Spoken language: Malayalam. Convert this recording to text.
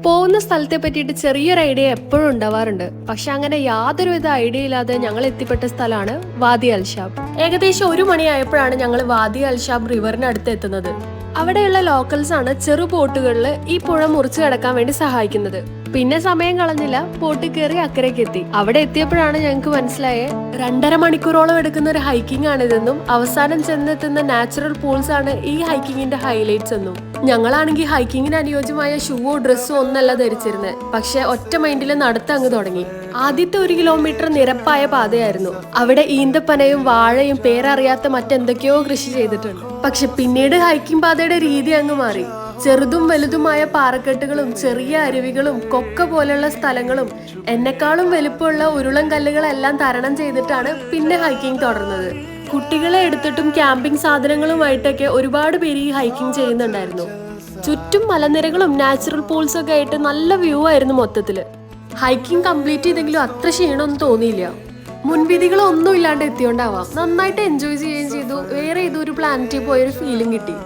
പോകുന്ന സ്ഥലത്തെ പറ്റിയിട്ട് ചെറിയൊരു ഐഡിയ എപ്പോഴും ഉണ്ടാവാറുണ്ട്. പക്ഷെ അങ്ങനെ യാതൊരുവിധ ഐഡിയ ഇല്ലാതെ ഞങ്ങൾ എത്തിപ്പെട്ട സ്ഥലമാണ് വാദി അൽഷാബ്. ഏകദേശം 1 മണിയായപ്പോഴാണ് ഞങ്ങൾ വാദി അൽഷാബ് റിവറിനടുത്ത് എത്തുന്നത്. അവിടെയുള്ള ലോക്കൽസ് ആണ് ചെറു ബോട്ടുകളിൽ ഈ പുഴ മുറിച്ചു കടക്കാൻ വേണ്ടി സഹായിക്കുന്നത്. പിന്നെ സമയം കളഞ്ഞില്ല, ബോട്ട് കയറി അക്കരയ്ക്ക് എത്തി. അവിടെ എത്തിയപ്പോഴാണ് ഞങ്ങൾക്ക് മനസ്സിലായത് 2.5 മണിക്കൂറോളം എടുക്കുന്ന ഒരു ഹൈക്കിംഗ് ആണിതെന്നും അവസാനം ചെന്നെത്തുന്ന നാച്ചുറൽ പൂൾസ് ആണ് ഈ ഹൈക്കിങ്ങിന്റെ ഹൈലൈറ്റ്സ് എന്നും. ഞങ്ങളാണെങ്കിൽ ഹൈക്കിങ്ങിന് അനുയോജ്യമായ ഷൂവോ ഡ്രസ്സോ ഒന്നല്ല ധരിച്ചിരുന്നത്. പക്ഷെ ഒറ്റ മൈൻഡിൽ നടത്തങ്ങ് തുടങ്ങി. ആദ്യത്തെ 1 കിലോമീറ്റർ നിരപ്പായ പാതയായിരുന്നു. അവിടെ ഈന്തപ്പനയും വാഴയും പേരറിയാത്ത മറ്റെന്തൊക്കെയോ കൃഷി ചെയ്തിട്ടുണ്ട്. പക്ഷെ പിന്നീട് ഹൈക്കിംഗ് പാതയുടെ രീതി അങ്ങ് മാറി. ചെറുതും വലുതുമായ പാറക്കെട്ടുകളും ചെറിയ അരുവികളും കൊക്ക പോലെയുള്ള സ്ഥലങ്ങളും എന്നെക്കാളും വലുപ്പമുള്ള ഉരുളൻ കല്ലുകളെല്ലാം തരണം ചെയ്തിട്ടാണ് പിന്നെ ഹൈക്കിംഗ് തുടർന്നത്. കുട്ടികളെ എടുത്തിട്ടും ക്യാമ്പിംഗ് സാധനങ്ങളുമായിട്ടൊക്കെ ഒരുപാട് പേര് ഈ ഹൈക്കിംഗ് ചെയ്യുന്നുണ്ടായിരുന്നു. ചുറ്റും മലനിരകളും നാച്ചുറൽ പൂൾസ് ഒക്കെ ആയിട്ട് നല്ല വ്യൂ ആയിരുന്നു മൊത്തത്തില്. ഹൈക്കിംഗ് കംപ്ലീറ്റ് ചെയ്തെങ്കിലും അത്ര ക്ഷീണമൊന്നും തോന്നിയില്ല. മുൻവിധികളൊന്നും ഇല്ലാണ്ട് എത്തിയോണ്ടാവാം നന്നായിട്ട് എൻജോയ് ചെയ്യുകയും ചെയ്തു. വേറെ ഏതൊരു പ്ലാനറ്റിൽ പോയൊരു ഫീലിംഗ് കിട്ടി.